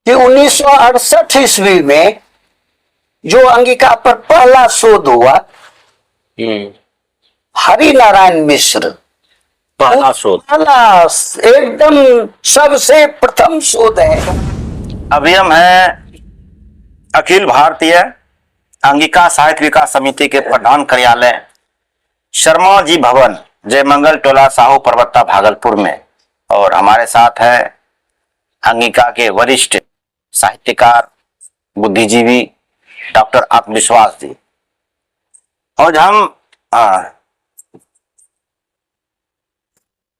कि 1968 ईस्वी में जो अंगिका पर पहला शोध हुआ, हरि नारायण मिश्र पहला शोध, पहला एकदम सबसे प्रथम शोध है। अभी हम हैं अखिल भारतीय अंगिका साहित्य विकास समिति के प्रधान कार्यालय शर्मा जी भवन, जयमंगल टोला, साहू परबत्ता, भागलपुर में। और हमारे साथ है अंगिका के वरिष्ठ साहित्यकार, बुद्धिजीवी डॉक्टर आत्मविश्वास जी। और हम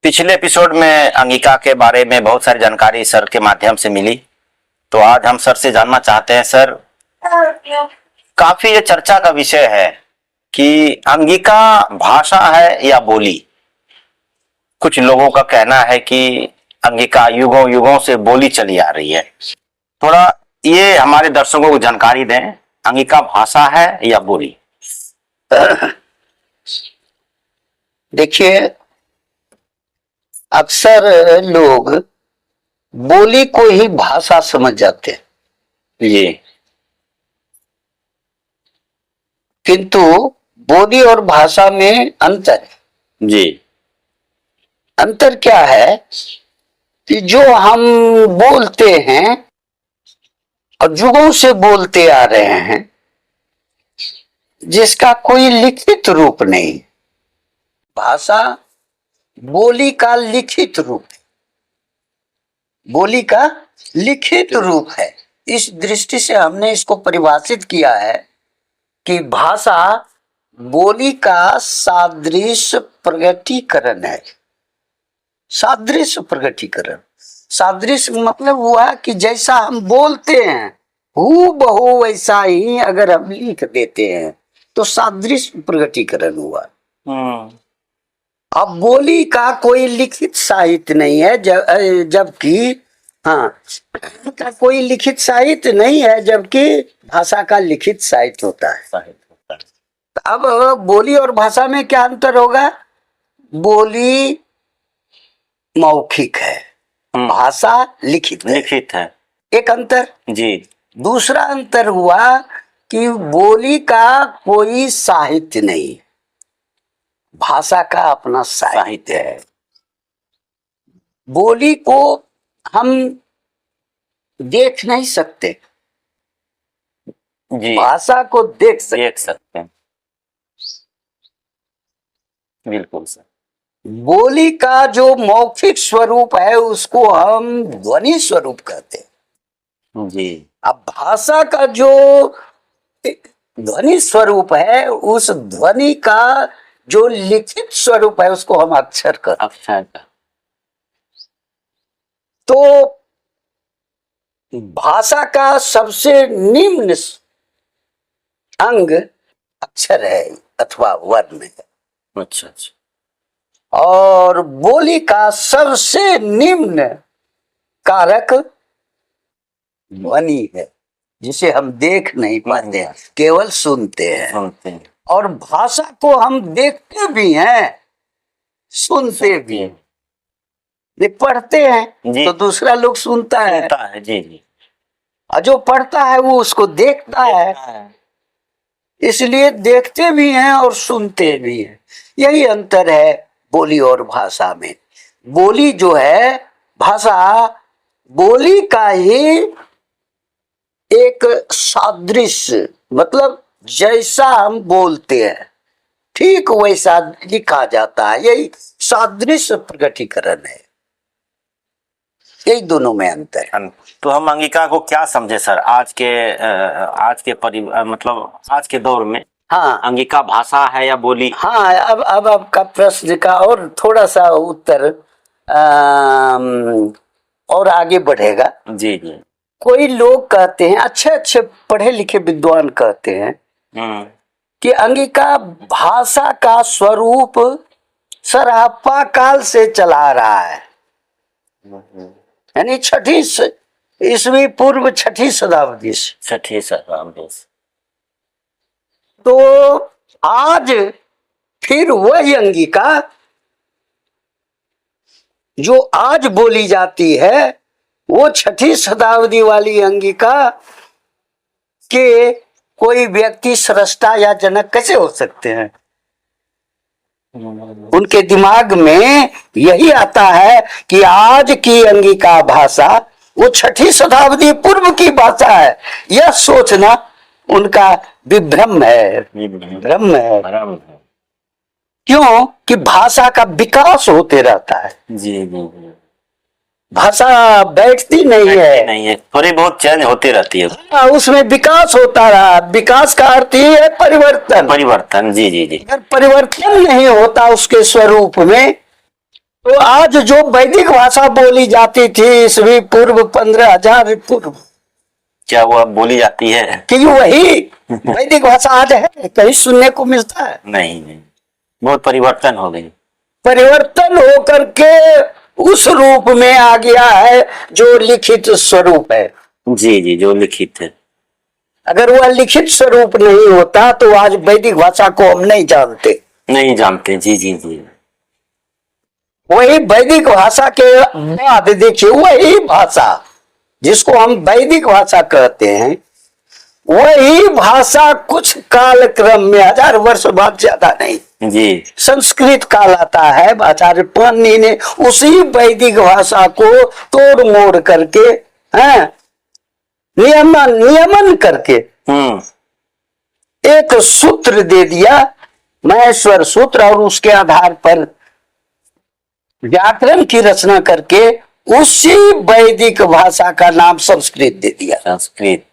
पिछले एपिसोड में अंगिका के बारे में बहुत सारी जानकारी सर के माध्यम से मिली, तो आज हम सर से जानना चाहते हैं। सर, काफी ये चर्चा का विषय है कि अंगिका भाषा है या बोली। कुछ लोगों का कहना है कि अंगिका युगों युगों से बोली चली आ रही है। थोड़ा ये हमारे दर्शकों को जानकारी दें, अंगिका भाषा है या बोली? देखिए, अक्सर लोग बोली को ही भाषा समझ जाते हैं जी, किंतु बोली और भाषा में अंतर है। जी, अंतर क्या है कि जो हम बोलते हैं और युगों से बोलते आ रहे हैं, जिसका कोई लिखित रूप नहीं। भाषा बोली का लिखित रूप है, बोली का लिखित रूप है। इस दृष्टि से हमने इसको परिभाषित किया है कि भाषा बोली का सादृश्य प्रगटीकरण है। सादृश्य प्रगटीकरण, सादृश्य मतलब हुआ कि जैसा हम बोलते हैं हूबहू वैसा ही अगर हम लिख देते हैं तो सादृश्य प्रगटीकरण हुआ। अब बोली का कोई लिखित साहित्य नहीं है, जबकि का कोई लिखित साहित्य नहीं है, जबकि भाषा का लिखित साहित्य होता है। अब बोली और भाषा में क्या अंतर होगा? बोली मौखिक है, भाषा लिखित है। एक अंतर जी। दूसरा अंतर हुआ कि बोली का कोई साहित्य नहीं, भाषा का अपना साहित्य है। बोली को हम देख नहीं सकते, जी, भाषा को देख सकते हैं। बिल्कुल सर। बोली का जो मौखिक स्वरूप है उसको हम ध्वनि स्वरूप कहते हैं। जी। अब भाषा का जो ध्वनि स्वरूप है, उस ध्वनि का जो लिखित स्वरूप है उसको हम अक्षर कहते हैं। अक्षर। तो भाषा का सबसे निम्न अंग अक्षर है अथवा वर्ण है। अच्छा अच्छा। और बोली का सबसे निम्न कारक ध्वनि है, जिसे हम देख नहीं पाते हैं, केवल सुनते हैं। और भाषा को हम देखते भी हैं, सुनते भी हैं। पढ़ते हैं तो दूसरा लोग सुनता है। जी जी। और जो पढ़ता है वो उसको देखता है, इसलिए देखते भी हैं और सुनते भी हैं। यही अंतर है बोली और भाषा में। बोली जो है, भाषा बोली का ही एक सादृश्य, मतलब जैसा हम बोलते हैं ठीक वैसा लिखा जाता है, यही सादृश्य प्रगटीकरण है। यही दोनों में अंतर है। तो हम अंगिका को क्या समझे सर आज के मतलब आज के दौर में? हाँ, अंगिका भाषा है या बोली? हाँ, अब आपका प्रश्न का और थोड़ा सा उत्तर और आगे बढ़ेगा। जी जी। कोई लोग कहते हैं, अच्छे अच्छे पढ़े लिखे विद्वान कहते हैं कि अंगिका भाषा का स्वरूप सरापा काल से चला रहा है, यानी 6वीं ईस्वी पूर्व 6वीं शताब्दी से। 6वीं शताब्दी से। तो आज फिर वही अंगिका जो आज बोली जाती है वो 6ठी शताब्दी वाली अंगिका के कोई व्यक्ति सृष्टा या जनक कैसे हो सकते हैं? उनके दिमाग में यही आता है कि आज की अंगिका भाषा वो 6ठी शताब्दी पूर्व की भाषा है। यह सोचना उनका विभ्रम है, भ्रम है। क्यों कि भाषा का विकास होते रहता है। जी भाषा बैठती नहीं है, थोड़ी बहुत चेंज होती रहती है। हाँ, उसमें विकास होता रहा। विकास का अर्थ ही है परिवर्तन। परिवर्तन, जी जी जी। अगर परिवर्तन नहीं होता उसके स्वरूप में, तो आज जो वैदिक भाषा बोली जाती थी ईस्वी पूर्व 15,000 पूर्व, क्या वो अब बोली जाती है? कि वही वैदिक भाषा आज है? कहीं सुनने को मिलता है? नहीं, बहुत परिवर्तन हो गई। परिवर्तन होकर के उस रूप में आ गया है जो लिखित स्वरूप है। जी जी, जो लिखित है। अगर वह लिखित स्वरूप नहीं होता तो आज वैदिक भाषा को हम नहीं जानते। जी जी जी। वही वैदिक भाषा के बाद देखिए, वही भाषा जिसको हम वैदिक भाषा कहते हैं, वही भाषा कुछ काल क्रम में 1000 वर्ष बाद, ज्यादा नहीं जी, संस्कृत कहलाता है। आचार्य पाणिनि ने उसी वैदिक भाषा को तोड़ मोड़ करके, नियमन करके एक सूत्र दे दिया, महेश्वर सूत्र, और उसके आधार पर व्याकरण की रचना करके उसी वैदिक भाषा का नाम संस्कृत दे दिया। संस्कृत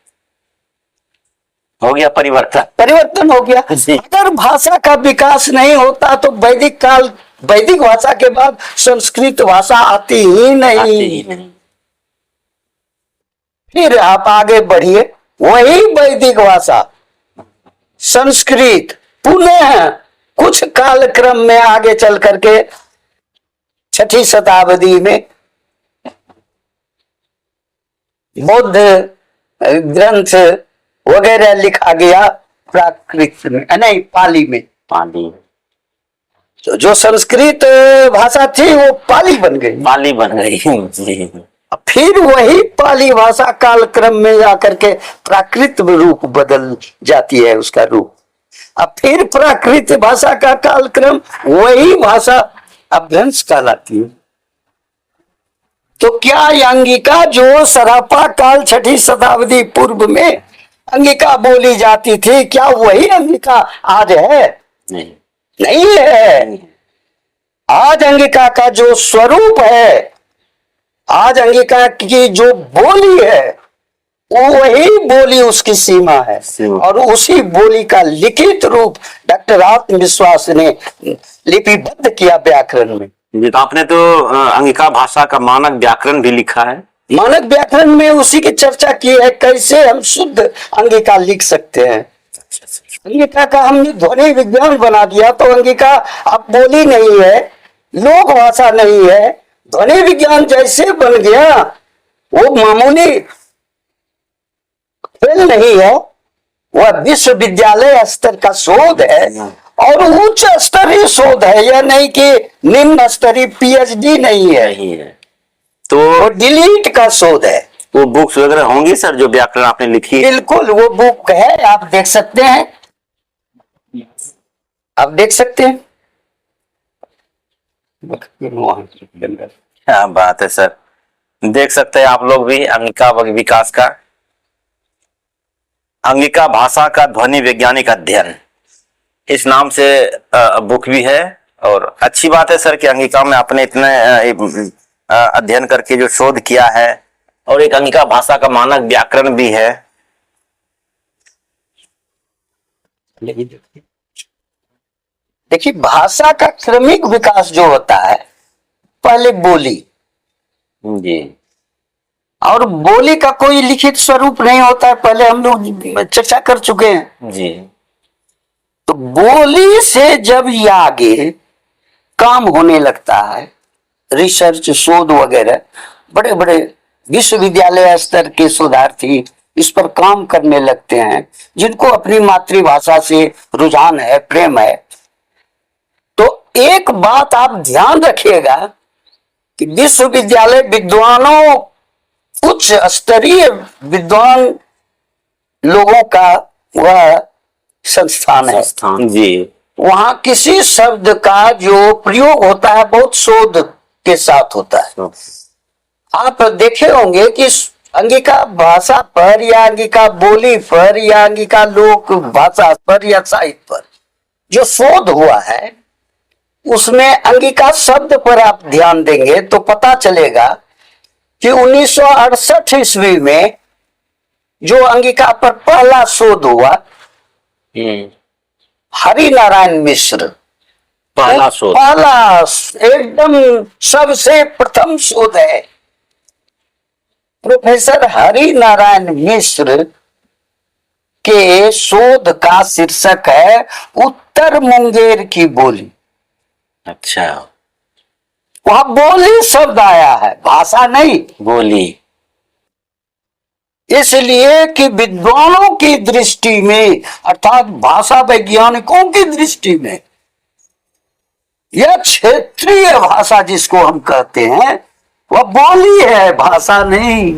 हो गया, परिवर्तन हो गया। अगर भाषा का विकास नहीं होता तो वैदिक भाषा के बाद संस्कृत भाषा आती ही नहीं। फिर आप आगे बढ़िए, वही वैदिक भाषा संस्कृत पुनः कुछ काल क्रम में आगे चल करके 6ठी शताब्दी में बौद्ध ग्रंथ वगैरह लिखा गया प्राकृत में, नहीं पाली में। तो जो संस्कृत भाषा थी वो पाली बन गई। फिर वही पाली भाषा काल क्रम में जाकर के प्राकृत रूप बदल जाती है, उसका रूप। अब फिर प्राकृत भाषा का काल क्रम वही भाषा अभ्रंश कहलाती है। तो क्या अंगिका जो सरापा काल 6ठी शताब्दी पूर्व में अंगिका बोली जाती थी, क्या वही अंगिका आज है? नहीं है। आज अंगिका का जो स्वरूप है, आज अंगिका की जो बोली है, वो वही बोली उसकी सीमा है। और उसी बोली का लिखित रूप डॉक्टर आत्मविश्वास ने लिपिबद्ध किया व्याकरण में। आपने तो अंगिका भाषा का मानक व्याकरण भी लिखा है। मानक व्याकरण में उसी की चर्चा की है, कैसे हम शुद्ध अंगिका लिख सकते हैं। अंगिका का हमने ध्वनि विज्ञान बना दिया, तो अंगिका अब बोली नहीं है, लोक भाषा नहीं है, ध्वनि विज्ञान जैसे बन गया। वो मामूली फेल नहीं है, वह विश्वविद्यालय स्तर का शोध है और उच्च स्तरीय शोध है। यह नहीं कि निम्न स्तरीय पीएचडी नहीं है, तो डिलीट का शोध है। वो बुक्स वगैरह होंगी सर जो व्याकरण आपने लिखी? बिल्कुल, वो बुक है, आप देख सकते हैं। क्या बात है सर, देख सकते हैं आप लोग भी अंगिका विकास का, अंगिका भाषा का ध्वनि वैज्ञानिक अध्ययन, इस नाम से बुक भी है। और अच्छी बात है सर कि अंगिका में आपने इतने अध्ययन करके जो शोध किया है, और एक अंगिका भाषा का मानक व्याकरण भी है। देखिए, भाषा का क्रमिक विकास जो होता है, पहले बोली जी, और बोली का कोई लिखित स्वरूप नहीं होता है, पहले हम लोग चर्चा कर चुके हैं जी। तो बोली से जब ये आगे काम होने लगता है, रिसर्च शोध वगैरह, बड़े बड़े विश्वविद्यालय स्तर के शोधार्थी इस पर काम करने लगते हैं, जिनको अपनी मातृभाषा से रुझान है, प्रेम है। तो एक बात आप ध्यान रखिएगा कि विश्वविद्यालय विद्वानों उच्च स्तरीय विद्वान लोगों का वह संस्थान है। जी। वहां किसी शब्द का जो प्रयोग होता है बहुत शोध के साथ होता है। आप देखे होंगे कि अंगिका भाषा पर या अंगिका बोली पर या अंगिका लोक भाषा पर या साहित्य पर जो शोध हुआ है उसमें अंगिका शब्द पर आप ध्यान देंगे तो पता चलेगा कि 1968 ईस्वी में जो अंगिका पर पहला शोध हुआ हरि नारायण मिश्र, पहला एकदम सबसे प्रथम शोध है। प्रोफेसर हरि नारायण मिश्र के शोध का शीर्षक है उत्तर मुंगेर की बोली। अच्छा, वहां बोली शब्द आया है, भाषा नहीं, बोली। इसलिए कि विद्वानों की दृष्टि में अर्थात भाषा वैज्ञानिकों की दृष्टि में यह क्षेत्रीय भाषा जिसको हम कहते हैं वह बोली है, भाषा नहीं।